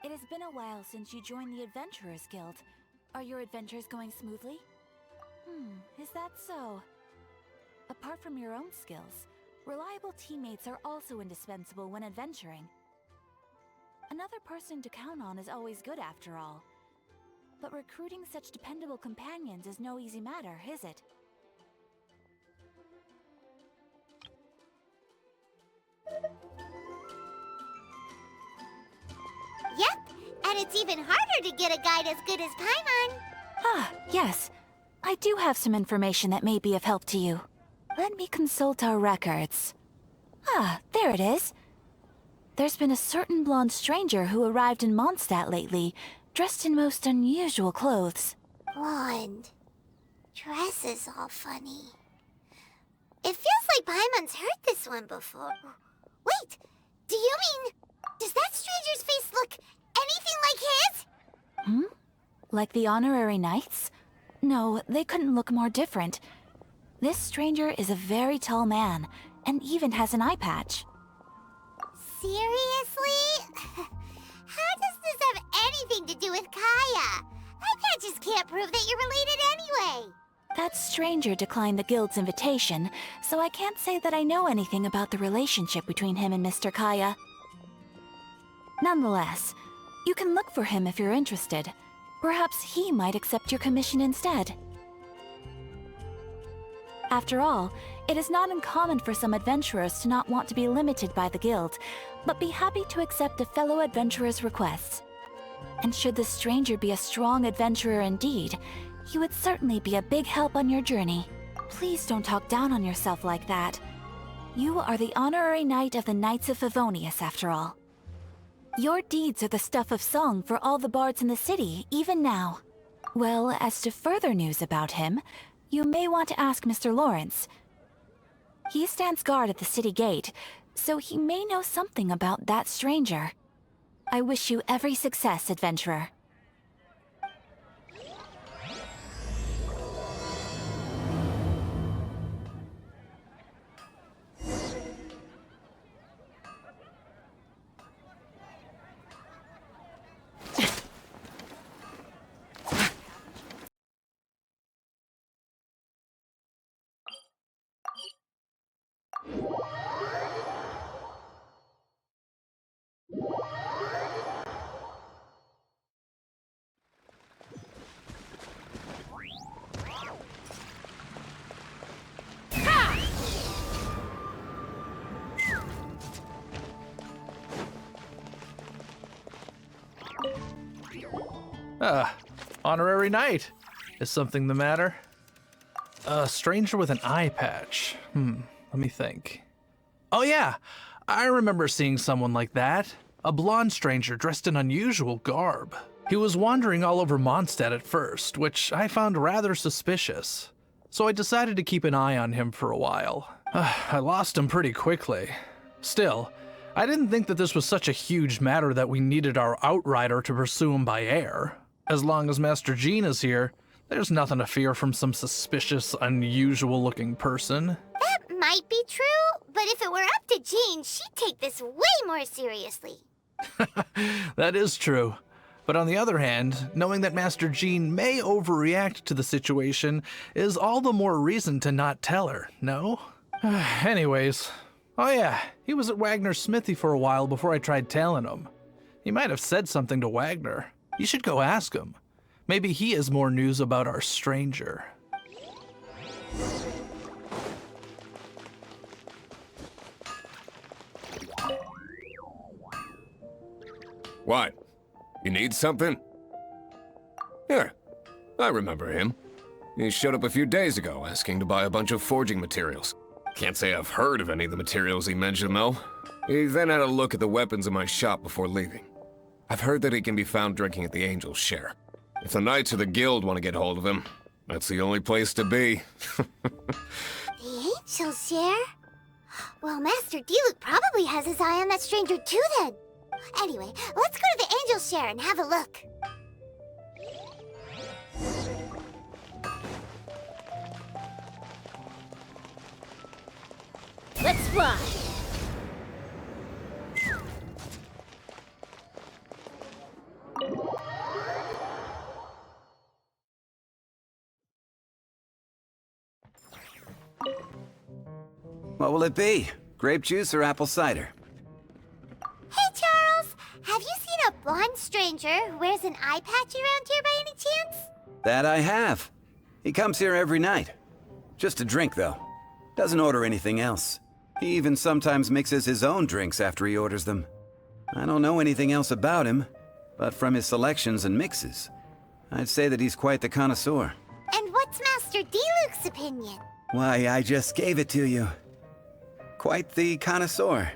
It has been a while since you joined the Adventurers Guild. Are your adventures going smoothly? Is that so? Apart from your own skills, reliable teammates are also indispensable when adventuring. Another person to count on is always good after all. But recruiting such dependable companions is no easy matter, is it? Yep, and it's even harder to get a guide as good as Paimon. Ah, yes. I do have some information that may be of help to you. Let me consult our records. Ah, there it is. There's been a certain blonde stranger who arrived in Mondstadt lately, dressed in most unusual clothes. Blonde. Dress is all funny. It feels like Paimon's heard this one before. Wait, do you mean... Does that stranger's face look anything like his? Like the honorary knights? No, they couldn't look more different. This stranger is a very tall man, and even has an eye patch. Seriously? How does this have anything to do with Kaya? Eye patches can't prove that you're related anyway. That stranger declined the guild's invitation, so I can't say that I know anything about the relationship between him and Mr. Kaya. Nonetheless, you can look for him if you're interested. Perhaps he might accept your commission instead. After all, it is not uncommon for some adventurers to not want to be limited by the guild, but be happy to accept a fellow adventurer's requests. And should the stranger be a strong adventurer indeed, he would certainly be a big help on your journey. Please don't talk down on yourself like that. You are the honorary knight of the Knights of Favonius, after all. Your deeds are the stuff of song for all the bards in the city, even now. Well, as to further news about him, you may want to ask Mr. Lawrence. He stands guard at the city gate, so he may know something about that stranger. I wish you every success, adventurer. Honorary knight. Is something the matter? A stranger with an eye patch. Let me think. Oh yeah, I remember seeing someone like that. A blonde stranger dressed in unusual garb. He was wandering all over Mondstadt at first, which I found rather suspicious. So I decided to keep an eye on him for a while. I lost him pretty quickly. Still, I didn't think that this was such a huge matter that we needed our outrider to pursue him by air. As long as Master Jean is here, there's nothing to fear from some suspicious, unusual-looking person. That might be true, but if it were up to Jean, she'd take this way more seriously. That is true. But on the other hand, knowing that Master Jean may overreact to the situation is all the more reason to not tell her, no? Anyways, oh yeah, he was at Wagner's smithy for a while before I tried telling him. He might have said something to Wagner. You should go ask him. Maybe he has more news about our stranger. What? You need something? Here, I remember him. He showed up a few days ago asking to buy a bunch of forging materials. Can't say I've heard of any of the materials he mentioned, though. He then had a look at the weapons in my shop before leaving. I've heard that he can be found drinking at the Angel's Share. If the Knights or the Guild want to get hold of him, that's the only place to be. The Angel's Share? Well, Master D-Luke probably has his eye on that stranger too then. Anyway, let's go to the Angel's Share and have a look. Let's fly! What will it be? Grape juice or apple cider? Hey, Charles! Have you seen a blonde stranger who wears an eye patch around here by any chance? That I have. He comes here every night. Just a drink, though. Doesn't order anything else. He even sometimes mixes his own drinks after he orders them. I don't know anything else about him, but from his selections and mixes, I'd say that he's quite the connoisseur. And what's Master D-Luke's opinion? Why, I just gave it to you. Quite the connoisseur.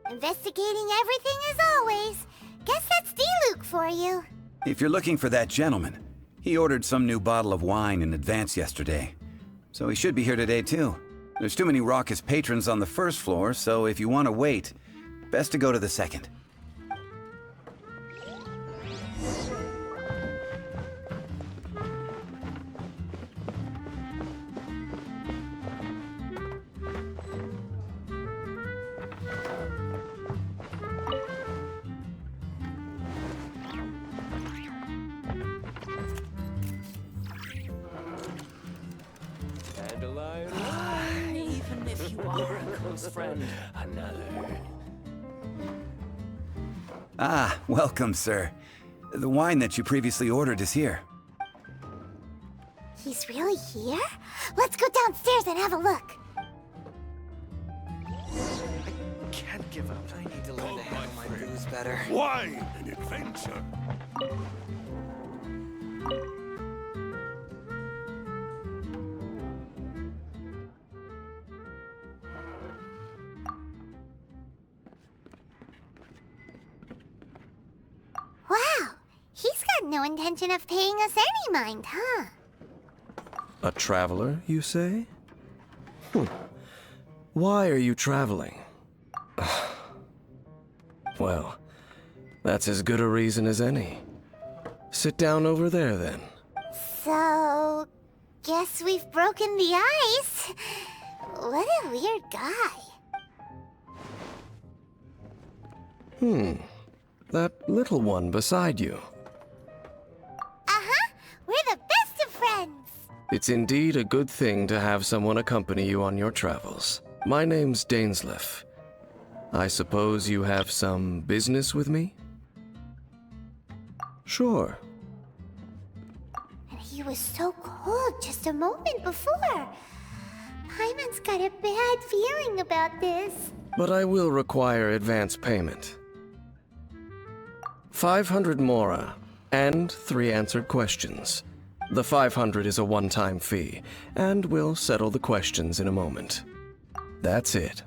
Investigating everything as always. Guess that's D-Luke for you. If you're looking for that gentleman, he ordered some new bottle of wine in advance yesterday. So he should be here today too. There's too many raucous patrons on the first floor, so if you want to wait, best to go to the second. Even if you are a close friend, another. Ah, welcome, sir. The wine that you previously ordered is here. He's really here? Let's go downstairs and have a look. Can't give up. I need to learn to handle my booze better. Wine and adventure. Wow, he's got no intention of paying us any mind, huh? A traveler, you say? Why are you traveling? Well, that's as good a reason as any. Sit down over there, then. So, guess we've broken the ice. What a weird guy. That little one beside you. Uh-huh, we're the best of friends. It's indeed a good thing to have someone accompany you on your travels. My name's Dainsleif. I suppose you have some business with me? Sure. And he was so cold just a moment before. Paimon's got a bad feeling about this. But I will require advance payment. 500 mora, and 3 answered questions. The 500 is a one-time fee, and we'll settle the questions in a moment. That's it.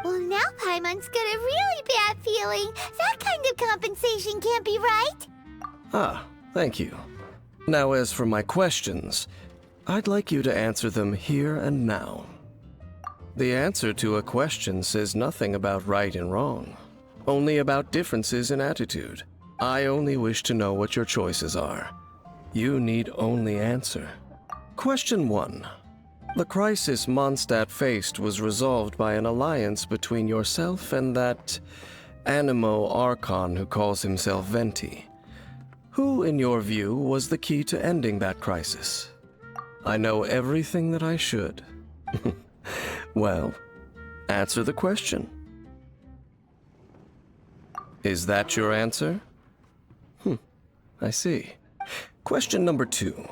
Well, now Paimon's got a really bad feeling. That kind of compensation can't be right. Ah, thank you. Now as for my questions, I'd like you to answer them here and now. The answer to a question says nothing about right and wrong, only about differences in attitude. I only wish to know what your choices are. You need only answer. Question 1. The crisis Mondstadt faced was resolved by an alliance between yourself and that Animo Archon who calls himself Venti. Who, in your view, was the key to ending that crisis? I know everything that I should. Well, answer the question. Is that your answer? I see. Question number 2.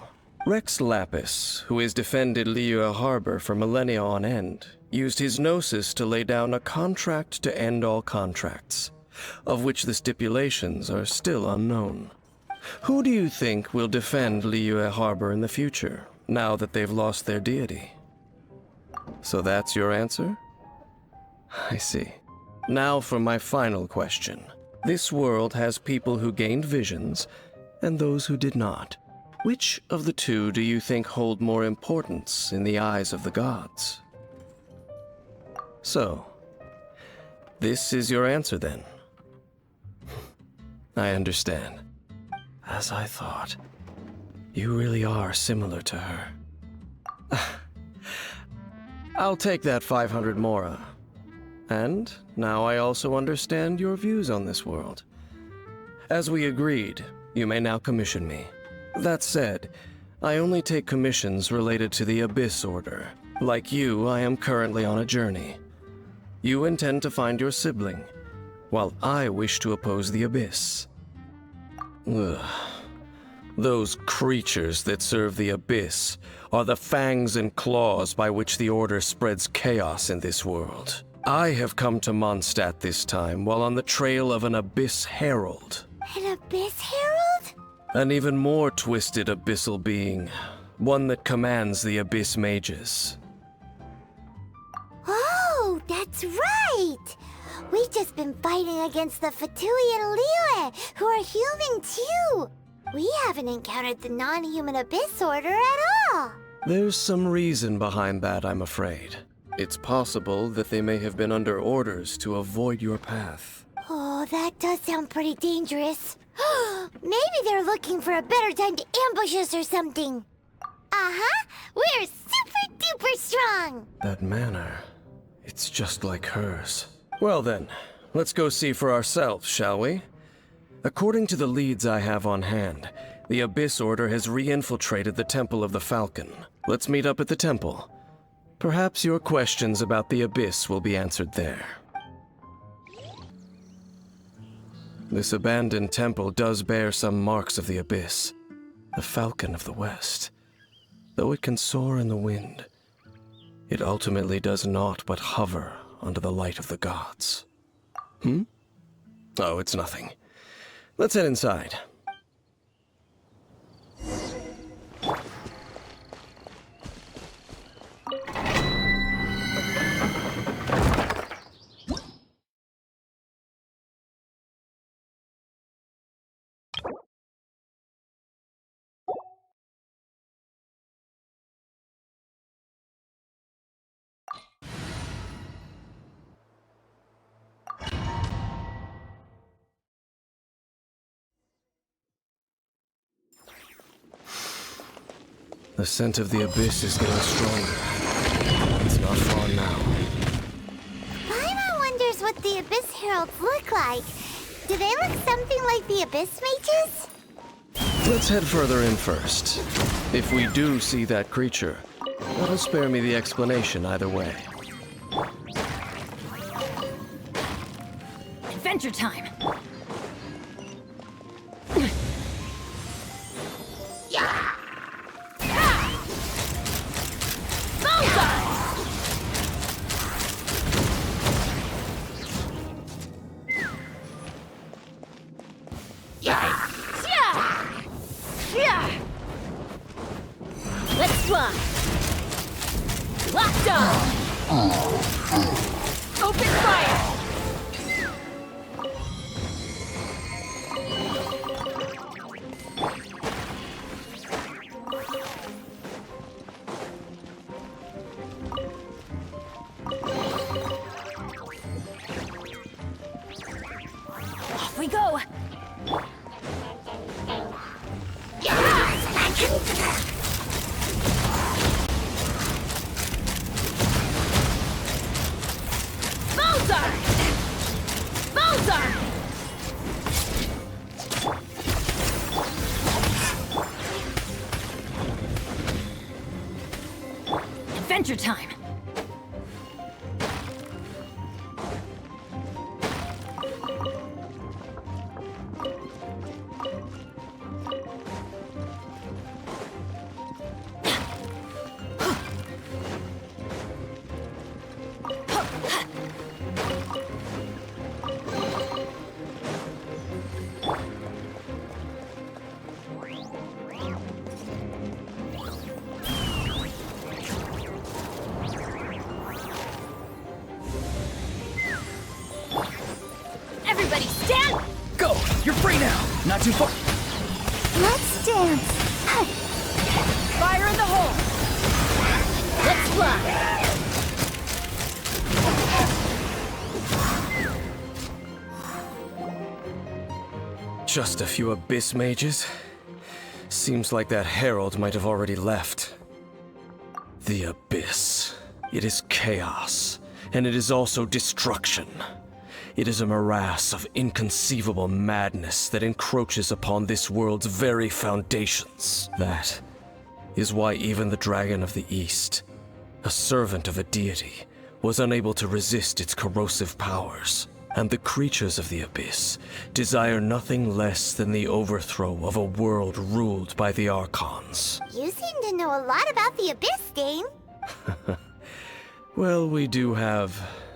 Rex Lapis, who has defended Liyue Harbor for millennia on end, used his gnosis to lay down a contract to end all contracts, of which the stipulations are still unknown. Who do you think will defend Liyue Harbor in the future, now that they've lost their deity? So that's your answer? I see. Now for my final question. This world has people who gained visions, and those who did not. Which of the two do you think hold more importance in the eyes of the gods? So, this is your answer then? I understand. As I thought. You really are similar to her. I'll take that 500 mora. And now I also understand your views on this world. As we agreed, you may now commission me. That said, I only take commissions related to the Abyss Order. Like you, I am currently on a journey. You intend to find your sibling, while I wish to oppose the Abyss. Ugh. Those creatures that serve the Abyss are the fangs and claws by which the Order spreads chaos in this world. I have come to Mondstadt this time while on the trail of an Abyss Herald. An Abyss Herald? An even more twisted abyssal being, one that commands the Abyss Mages. Oh, that's right! We've just been fighting against the Fatui and Liyue, who are human too! We haven't encountered the non-human Abyss Order at all! There's some reason behind that, I'm afraid. It's possible that they may have been under orders to avoid your path. Oh, that does sound pretty dangerous. Maybe they're looking for a better time to ambush us or something. Uh-huh! We're super duper strong! That manner, it's just like hers. Well then, let's go see for ourselves, shall we? According to the leads I have on hand, the Abyss Order has re-infiltrated the Temple of the Falcon. Let's meet up at the temple. Perhaps your questions about the Abyss will be answered there. This abandoned temple does bear some marks of the Abyss, the Falcon of the West. Though it can soar in the wind, it ultimately does naught but hover under the light of the gods. Oh, it's nothing. Let's head inside. The scent of the Abyss is getting stronger. It's not far now. Paimon wonders what the Abyss Heralds look like. Do they look something like the Abyss Mages? Let's head further in first. If we do see that creature, that'll spare me the explanation either way. Adventure time! Let's fly! Locked on! Open fire! Off we go! Adventure time! Everybody stand! Go! You're free now! Not too far. Let's dance! Fire in the hole! Let's fly! Just a few Abyss Mages? Seems like that Herald might have already left. The Abyss. It is chaos, and it is also destruction. It is a morass of inconceivable madness that encroaches upon this world's very foundations. That is why even the Dragon of the East, a servant of a deity, was unable to resist its corrosive powers, and the creatures of the Abyss desire nothing less than the overthrow of a world ruled by the Archons. You seem to know a lot about the Abyss, Dane. Well, we do have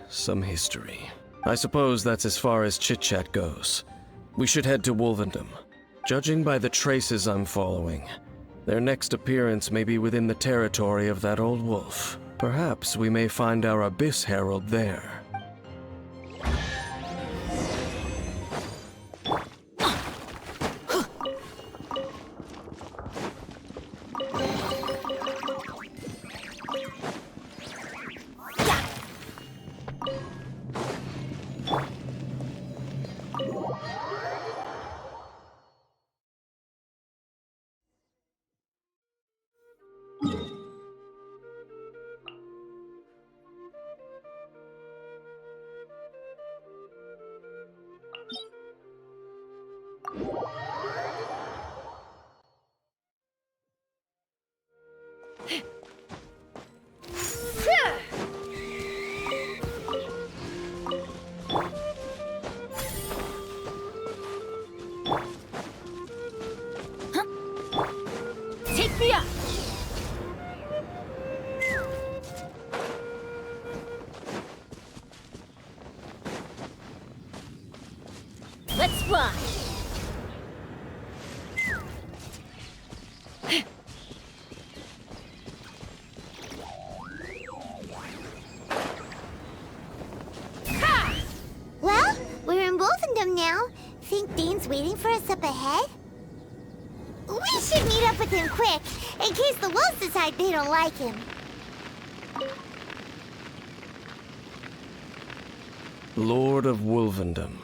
some history. I suppose that's as far as chit-chat goes. We should head to Wolvendom. Judging by the traces I'm following, their next appearance may be within the territory of that old wolf. Perhaps we may find our Abyss Herald there. Take me up! Let's fly! Well, we're in Wolfendom now. Think Dane's waiting for us up ahead? We should meet up with him quick, in case the wolves decide they don't like him. Lord of Wolvendom,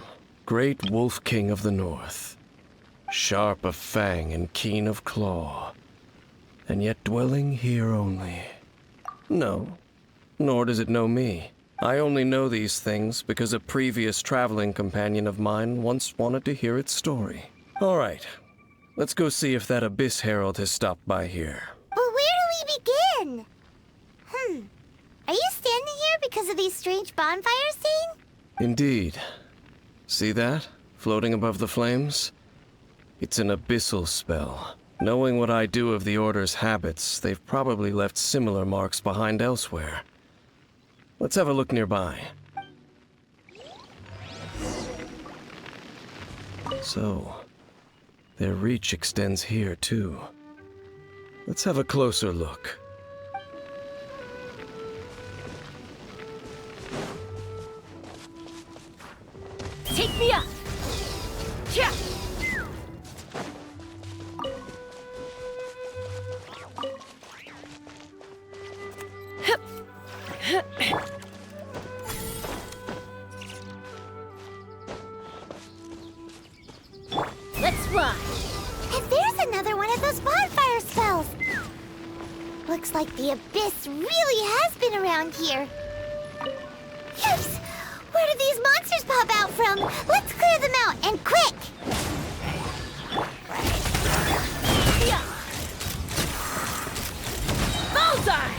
great Wolf King of the North, sharp of fang and keen of claw, and yet dwelling here only. No, nor does it know me. I only know these things because a previous traveling companion of mine once wanted to hear its story. All right, let's go see if that Abyss Herald has stopped by here. But where do we begin? Are you standing here because of these strange bonfires, Dane? Indeed. See that? Floating above the flames? It's an abyssal spell. Knowing what I do of the Order's habits, they've probably left similar marks behind elsewhere. Let's have a look nearby. So, their reach extends here, too. Let's have a closer look. Take me up! Yeah. Let's fly! And there's another one of those bonfire spells! Looks like the Abyss really has been around here. Yikes! Where did these monsters pop out from? Let's clear them out, and quick! Yeah. Bullseye!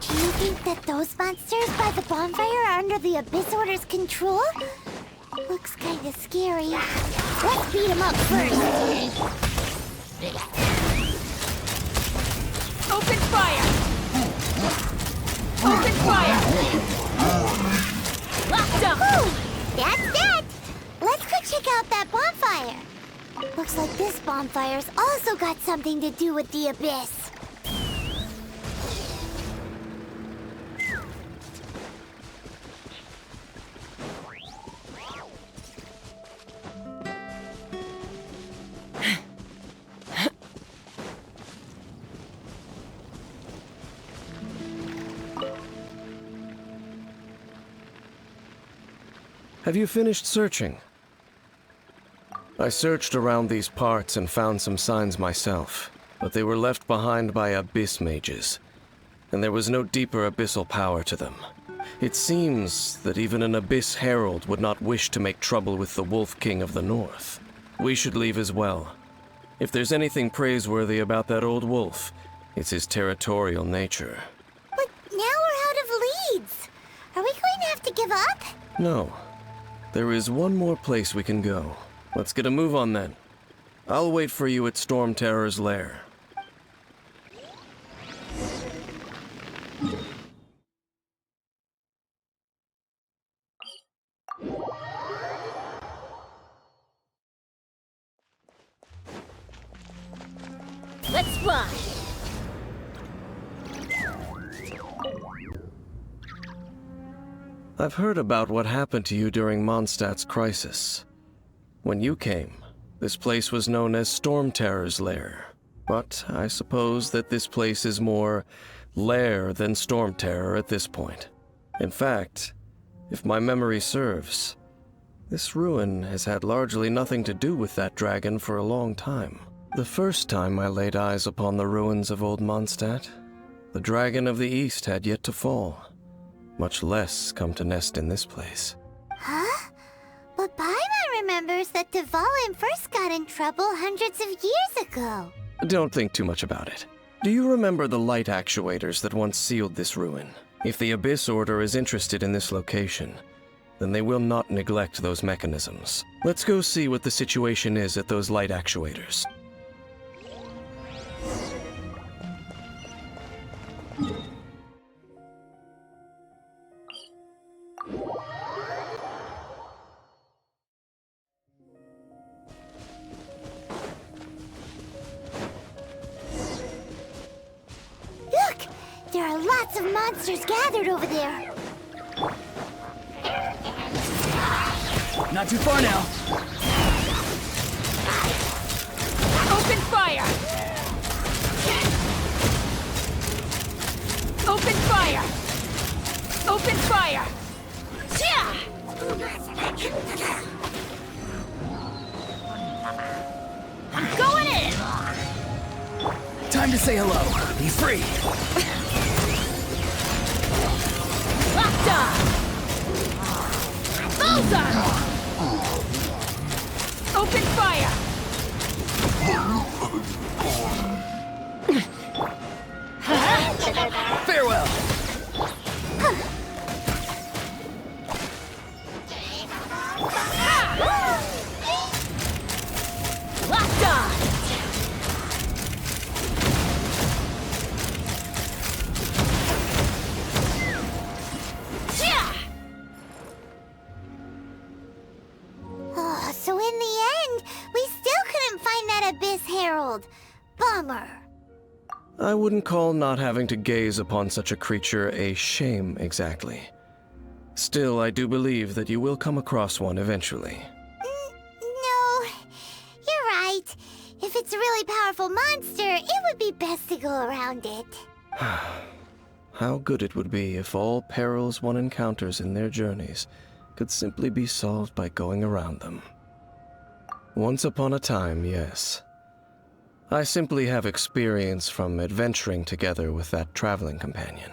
Do you think that those monsters by the bonfire are under the Abyss Order's control? Looks kinda scary. Let's beat them up first. Open fire! Open fire! Locked up! Whew! That's that! Let's go check out that bonfire. Looks like this bonfire's also got something to do with the Abyss. Have you finished searching? I searched around these parts and found some signs myself. but they were left behind by abyss mages, and there was no deeper abyssal power to them. It seems that even an Abyss Herald would not wish to make trouble with the Wolf King of the North. We should leave as well. If there's anything praiseworthy about that old wolf, it's his territorial nature. But now we're out of leads. Are we going to have to give up? No. There is one more place we can go. Let's get a move on then. I'll wait for you at Storm Terror's lair. Let's fly. I've heard about what happened to you during Mondstadt's crisis. When you came, this place was known as Storm Terror's lair. But I suppose that this place is more lair than Storm Terror at this point. In fact, if my memory serves, this ruin has had largely nothing to do with that dragon for a long time. The first time I laid eyes upon the ruins of old Mondstadt, the dragon of the East had yet to fall, much less come to nest in this place. Huh? But Paimon remembers that Dvalin first got in trouble hundreds of years ago. Don't think too much about it. Do you remember the light actuators that once sealed this ruin? If the Abyss Order is interested in this location, then they will not neglect those mechanisms. Let's go see what the situation is at those light actuators. Look! There are lots of monsters gathered over there. Not too far now. Open fire! Open fire! Open fire! I'm going in! Time to say hello. Be free. Locked on! Bullseye! Open fire! Farewell. Locked on! Oh, so in the end, we still couldn't find that Abyss Herald. Bummer. I wouldn't call not having to gaze upon such a creature a shame exactly. Still, I do believe that you will come across one eventually. No, you're right. If it's a really powerful monster, it would be best to go around it. How good it would be if all perils one encounters in their journeys could simply be solved by going around them. Once upon a time, yes. I simply have experience from adventuring together with that traveling companion.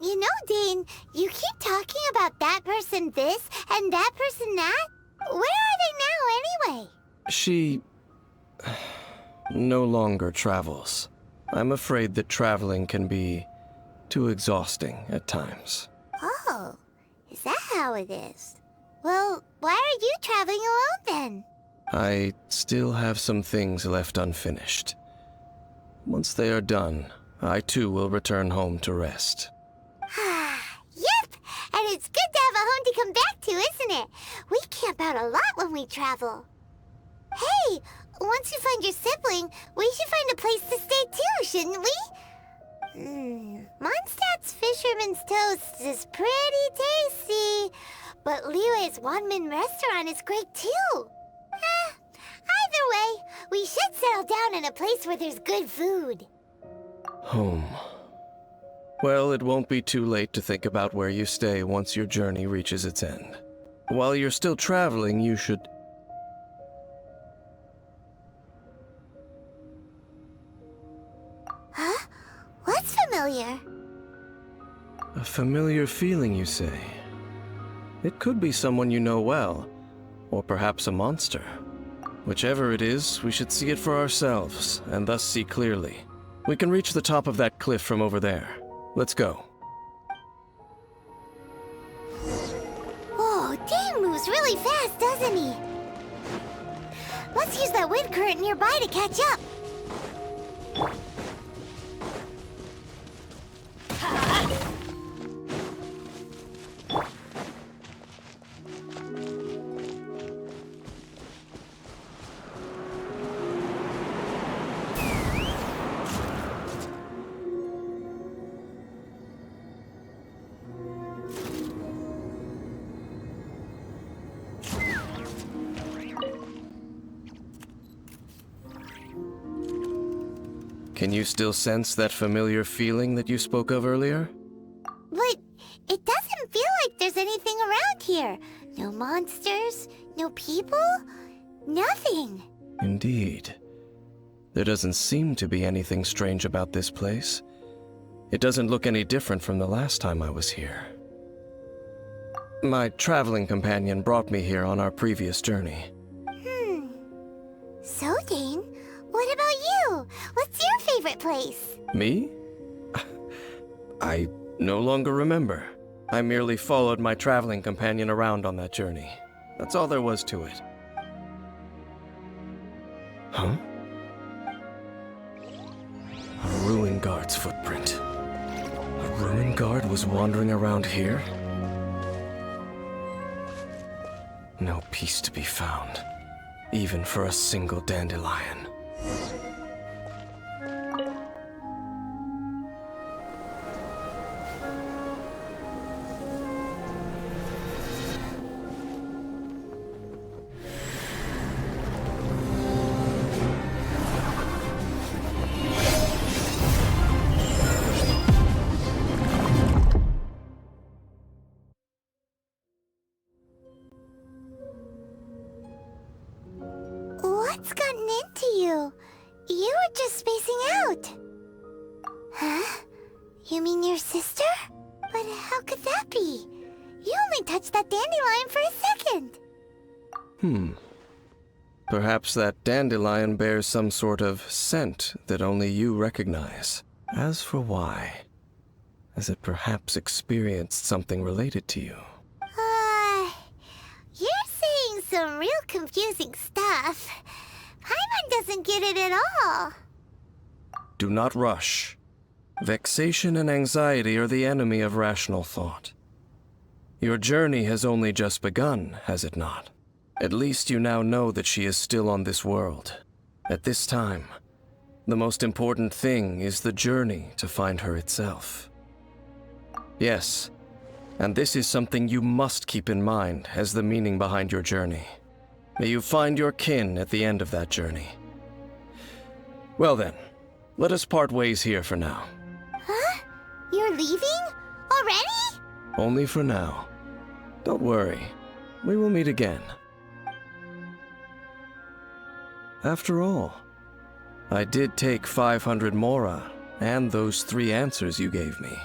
You know, Dane, you keep talking about that person this and that person that. Where are they now, anyway? She no longer travels. I'm afraid that traveling can be too exhausting at times. Oh, is that how it is? Well, why are you traveling alone then? I still have some things left unfinished. Once they are done, I too will return home to rest. Yep, and it's good to have a home to come back to, isn't it? We camp out a lot when we travel. Hey, once you find your sibling, we should find a place to stay too, shouldn't we? Mondstadt's Fisherman's Toast is pretty tasty, but Liyue's Wanmin restaurant is great too. Either way, we should settle down in a place where there's good food. Home. Well, it won't be too late to think about where you stay once your journey reaches its end. While you're still traveling, you should... familiar feeling, you say? It could be someone you know well, or perhaps a monster. Whichever it is, we should see it for ourselves, and thus see clearly. We can reach the top of that cliff from over there. Let's go. Whoa, Dane moves really fast, doesn't he? Let's use that wind current nearby to catch up. Can you still sense that familiar feeling that you spoke of earlier? But it doesn't feel like there's anything around here. No monsters, no people, nothing. Indeed. There doesn't seem to be anything strange about this place. It doesn't look any different from the last time I was here. My traveling companion brought me here on our previous journey. So, Dane, what about you? What's your favorite place? Me? I no longer remember. I merely followed my traveling companion around on that journey. That's all there was to it. Huh? A ruin guard's footprint. A ruin guard was wandering around here? No peace to be found, even for a single dandelion. What's gotten into you? You were just spacing out. Huh? You mean your sister? But how could that be? You only touched that dandelion for a second. Perhaps that dandelion bears some sort of scent that only you recognize. As for why, has it perhaps experienced something related to you? You're saying some real confusing stuff. Paimon doesn't get it at all. Do not rush. Vexation and anxiety are the enemy of rational thought. Your journey has only just begun, has it not? At least you now know that she is still on this world. At this time, the most important thing is the journey to find her itself. Yes, and this is something you must keep in mind as the meaning behind your journey. May you find your kin at the end of that journey. Well then, let us part ways here for now. Huh? You're leaving? Already? Only for now. Don't worry, we will meet again. After all, I did take 500 mora and those 3 answers you gave me.